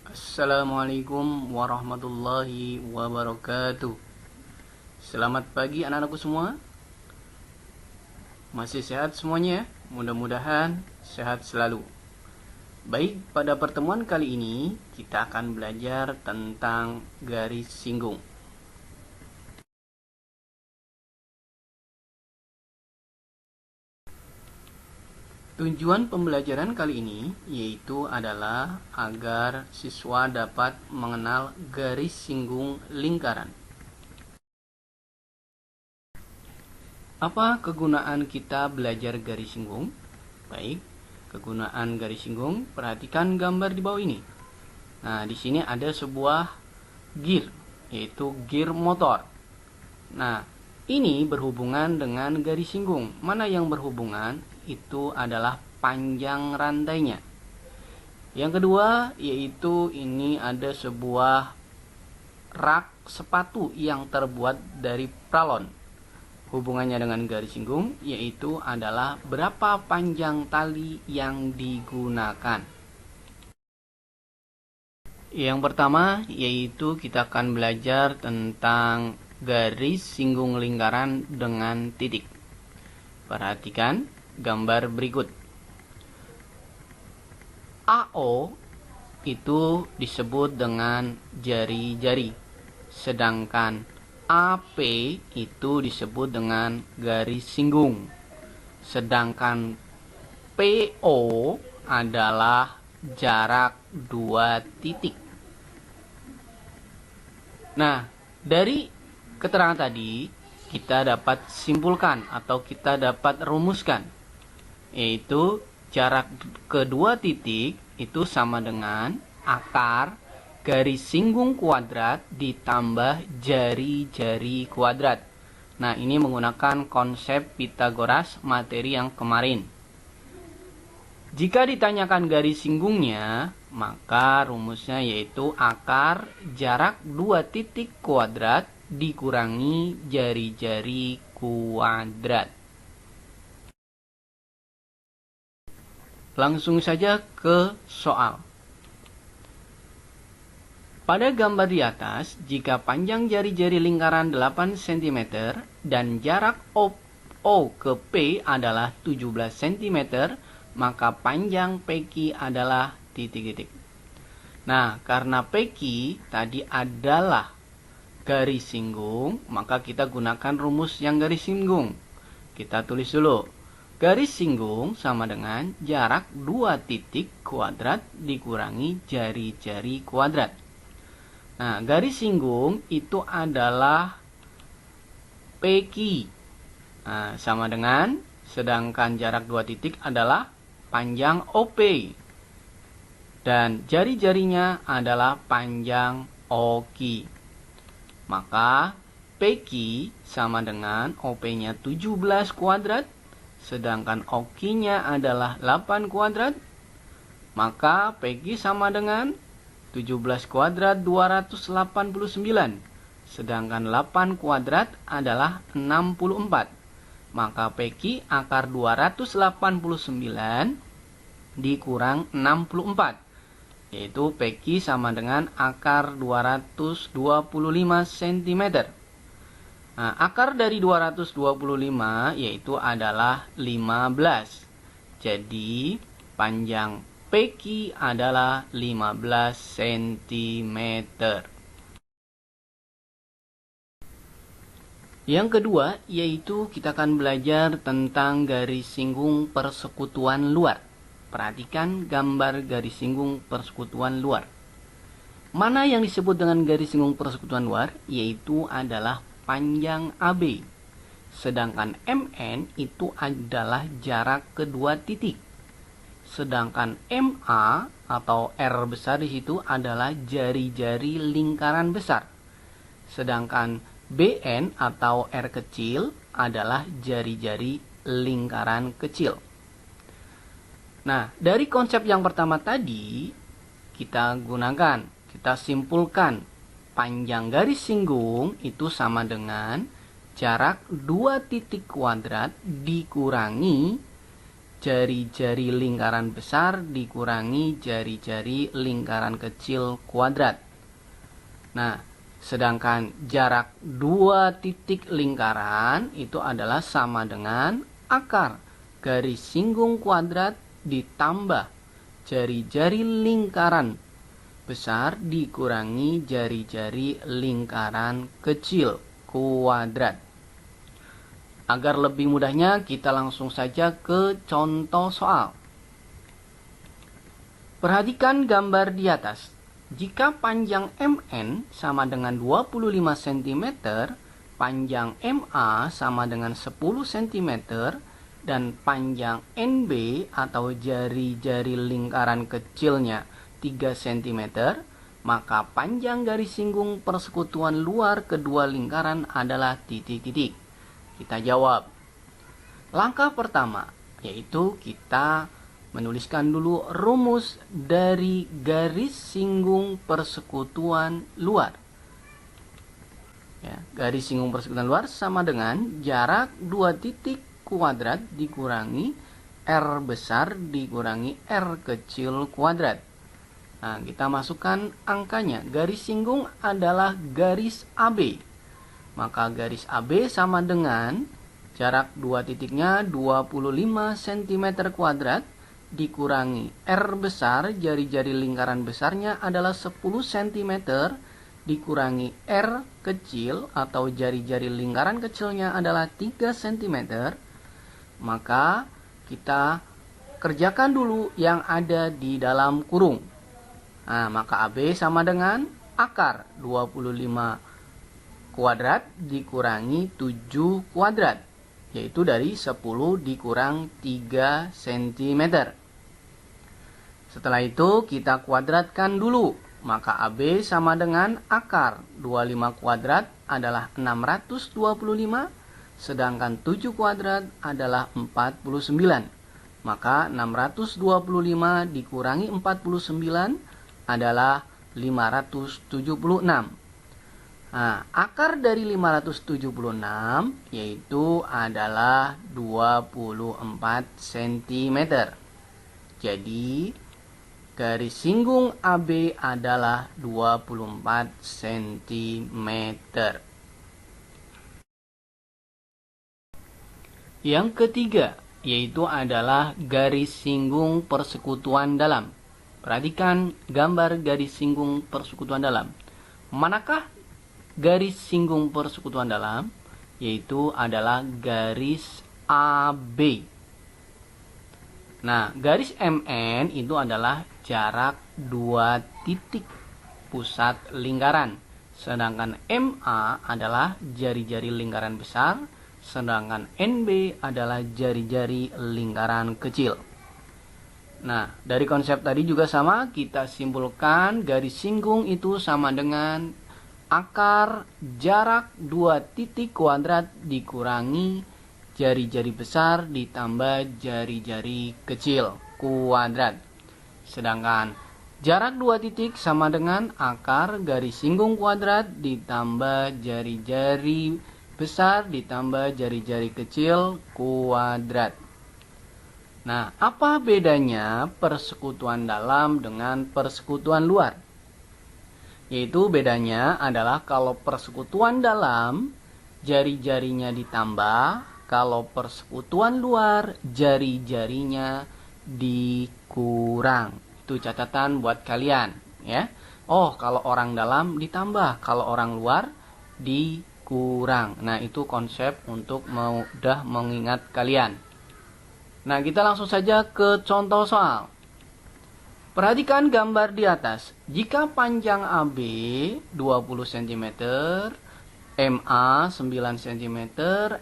Assalamualaikum warahmatullahi wabarakatuh. Selamat pagi anak-anakku semua. Masih sehat semuanya? Mudah-mudahan sehat selalu. Baik, pada pertemuan kali ini kita akan belajar tentang garis singgung. Tujuan pembelajaran kali ini yaitu adalah agar siswa dapat mengenal garis singgung lingkaran. Apa kegunaan kita belajar garis singgung? Baik, kegunaan garis singgung, perhatikan gambar di bawah ini. Nah, di sini ada sebuah gear, yaitu gear motor. Nah, ini berhubungan dengan garis singgung. Mana yang berhubungan? Itu adalah panjang rantainya. Yang kedua, yaitu ini ada sebuah rak sepatu yang terbuat dari pralon. Hubungannya dengan garis singgung yaitu adalah berapa panjang tali yang digunakan. Yang pertama yaitu kita akan belajar tentang garis singgung lingkaran dengan titik. Perhatikan gambar berikut. AO itu disebut dengan jari-jari, sedangkan AP itu disebut dengan garis singgung, sedangkan PO adalah jarak dua titik. Nah, dari keterangan tadi kita dapat simpulkan atau kita dapat rumuskan, yaitu jarak kedua titik itu sama dengan akar garis singgung kuadrat ditambah jari-jari kuadrat. Nah, ini menggunakan konsep Pythagoras materi yang kemarin. Jika ditanyakan garis singgungnya, maka rumusnya yaitu akar jarak dua titik kuadrat dikurangi jari-jari kuadrat. Langsung saja ke soal. Pada gambar di atas, jika panjang jari-jari lingkaran 8 cm dan jarak O ke P adalah 17 cm, maka panjang PQ adalah titik-titik. Nah, karena PQ tadi adalah garis singgung, maka kita gunakan rumus yang garis singgung. Kita tulis dulu. Garis singgung sama dengan jarak dua titik kuadrat dikurangi jari-jari kuadrat. Nah, garis singgung itu adalah PQ. Nah, sama dengan, sedangkan jarak dua titik adalah panjang OP. Dan jari-jarinya adalah panjang OQ. Maka PQ sama dengan OP-nya 17 kuadrat, sedangkan OQ-nya adalah 8 kuadrat, maka PQ sama dengan 17 kuadrat 289, sedangkan 8 kuadrat adalah 64. Maka PQ akar 289 dikurang 64, yaitu PQ sama dengan akar 225 cm. Nah, akar dari 225 yaitu adalah 15. Jadi, panjang PQ adalah 15 cm. Yang kedua, yaitu kita akan belajar tentang garis singgung persekutuan luar. Perhatikan gambar garis singgung persekutuan luar. Mana yang disebut dengan garis singgung persekutuan luar? Yaitu adalah panjang AB. Sedangkan MN itu adalah jarak kedua titik. Sedangkan MA atau R besar di situ adalah jari-jari lingkaran besar. Sedangkan BN atau R kecil adalah jari-jari lingkaran kecil. Nah, dari konsep yang pertama tadi kita gunakan, kita simpulkan panjang garis singgung itu sama dengan jarak dua titik kuadrat dikurangi jari-jari lingkaran besar dikurangi jari-jari lingkaran kecil kuadrat. Nah, sedangkan jarak dua titik lingkaran itu adalah sama dengan akar garis singgung kuadrat ditambah jari-jari lingkaran besar dikurangi jari-jari lingkaran kecil kuadrat. Agar lebih mudahnya, kita langsung saja ke contoh soal. Perhatikan gambar di atas. Jika panjang MN sama dengan 25 cm, panjang MA sama dengan 10 cm, dan panjang NB atau jari-jari lingkaran kecilnya 3 cm, maka panjang garis singgung persekutuan luar kedua lingkaran adalah titik-titik. Kita jawab. Langkah pertama, yaitu kita menuliskan dulu rumus dari garis singgung persekutuan luar. Ya, garis singgung persekutuan luar sama dengan jarak dua titik kuadrat dikurangi R besar dikurangi R kecil kuadrat. Nah, kita masukkan angkanya. Garis singgung adalah garis AB. Maka garis AB sama dengan jarak dua titiknya 25 cm kuadrat dikurangi R besar, jari-jari lingkaran besarnya adalah 10 cm dikurangi R kecil atau jari-jari lingkaran kecilnya adalah 3 cm. Maka kita kerjakan dulu yang ada di dalam kurung. Nah, maka AB sama dengan akar 25 kuadrat dikurangi 7 kuadrat, yaitu dari 10 dikurang 3 cm. Setelah itu kita kuadratkan dulu. Maka AB sama dengan akar 25 kuadrat adalah 625, sedangkan 7 kuadrat adalah 49. Maka 625 dikurangi 49 adalah 576. Nah, akar dari 576 yaitu adalah 24 cm. Jadi, garis singgung AB adalah 24 cm. Yang ketiga, yaitu adalah garis singgung persekutuan dalam. Perhatikan gambar garis singgung persekutuan dalam. Manakah garis singgung persekutuan dalam? Yaitu adalah garis AB. Nah, garis MN itu adalah jarak dua titik pusat lingkaran. Sedangkan MA adalah jari-jari lingkaran besar. Sedangkan NB adalah jari-jari lingkaran kecil. Nah, dari konsep tadi juga sama, kita simpulkan garis singgung itu sama dengan akar jarak dua titik kuadrat dikurangi jari-jari besar ditambah jari-jari kecil kuadrat. Sedangkan jarak dua titik sama dengan akar garis singgung kuadrat ditambah jari-jari besar ditambah jari-jari kecil kuadrat. Nah, apa bedanya persekutuan dalam dengan persekutuan luar? Yaitu bedanya adalah kalau persekutuan dalam jari-jarinya ditambah, kalau persekutuan luar jari-jarinya dikurang. Itu catatan buat kalian, ya. Oh, kalau orang dalam ditambah, kalau orang luar dikurang. Nah, itu konsep untuk mudah mengingat kalian. Nah, kita langsung saja ke contoh soal. Perhatikan gambar di atas. Jika panjang AB 20 cm, MA 9 cm,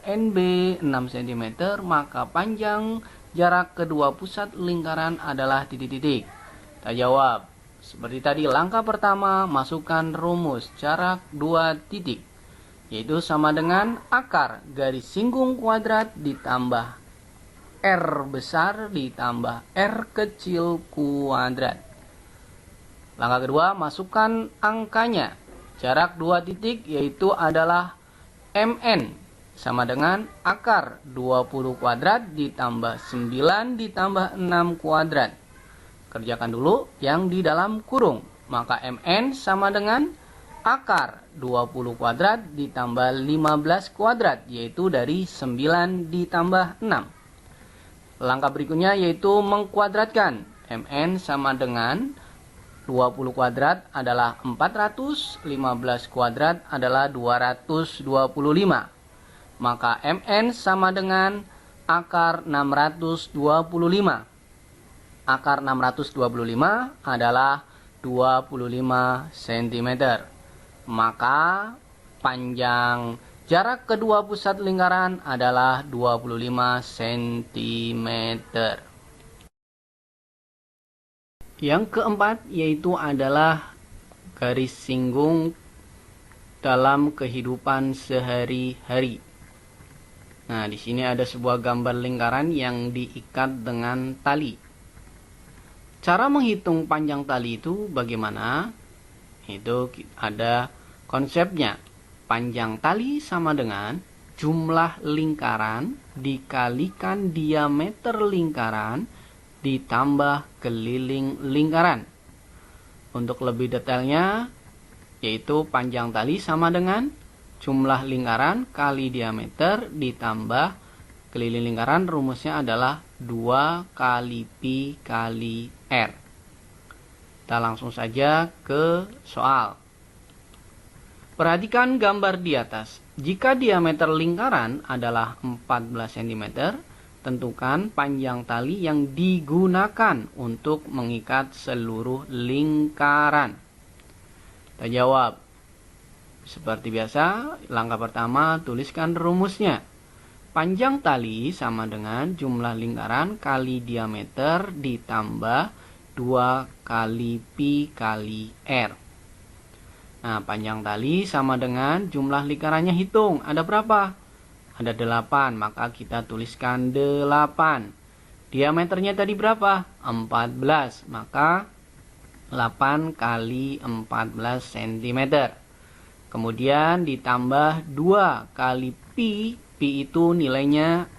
NB 6 cm, maka panjang jarak kedua pusat lingkaran adalah titik-titik. Kita jawab. Seperti tadi, langkah pertama, masukkan rumus jarak dua titik, yaitu sama dengan akar garis singgung kuadrat ditambah R besar ditambah R kecil kuadrat. Langkah kedua, masukkan angkanya. Jarak dua titik yaitu adalah MN sama dengan akar 20 kuadrat ditambah 9 ditambah 6 kuadrat. Kerjakan dulu yang di dalam kurung. Maka MN sama dengan akar 20 kuadrat ditambah 15 kuadrat, yaitu dari 9 ditambah 6. Langkah berikutnya yaitu mengkuadratkan. MN sama dengan 20 kuadrat adalah 400, 15 kuadrat adalah 225. Maka MN sama dengan akar 625. Akar 625 adalah 25 cm. Maka panjang jarak kedua pusat lingkaran adalah 25 cm. Yang keempat yaitu adalah garis singgung dalam kehidupan sehari-hari. Nah, di sini ada sebuah gambar lingkaran yang diikat dengan tali. Cara menghitung panjang tali itu bagaimana? Itu ada konsepnya. Panjang tali sama dengan jumlah lingkaran dikalikan diameter lingkaran ditambah keliling lingkaran. Untuk lebih detailnya, yaitu panjang tali sama dengan jumlah lingkaran kali diameter ditambah keliling lingkaran. Rumusnya adalah 2 kali Pi kali R. Kita langsung saja ke soal. Perhatikan gambar di atas. Jika diameter lingkaran adalah 14 cm, tentukan panjang tali yang digunakan untuk mengikat seluruh lingkaran. Kita jawab. Seperti biasa, langkah pertama tuliskan rumusnya. Panjang tali sama dengan jumlah lingkaran kali diameter ditambah 2 kali Pi kali R. Nah, panjang tali sama dengan jumlah lingkarannya, hitung. Ada berapa? Ada 8, maka kita tuliskan 8. Diameternya tadi berapa? 14, maka 8 kali 14 cm. Kemudian ditambah 2 kali Pi. Pi itu nilainya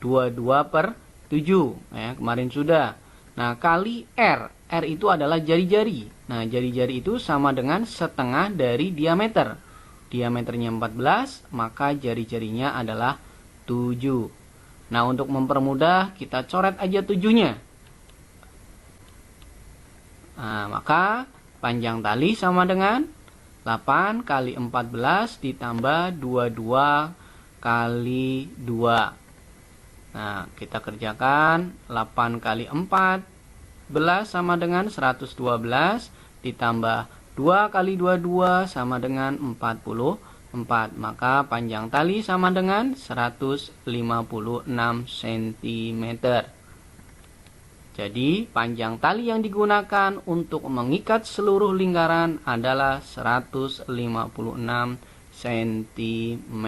22/7. Ya, kemarin sudah. Nah, kali R. R itu adalah jari-jari. Nah, jari-jari itu sama dengan setengah dari diameter. Diameternya 14, maka jari-jarinya adalah 7. Nah, untuk mempermudah, kita coret aja 7-nya. Nah, maka panjang tali sama dengan 8 kali 14 ditambah 22 kali 2. Nah, kita kerjakan 8 kali 14 sama dengan 112 ditambah 2 kali 22 sama dengan 44. Maka panjang tali sama dengan 156 cm. Jadi, panjang tali yang digunakan untuk mengikat seluruh lingkaran adalah 156 cm.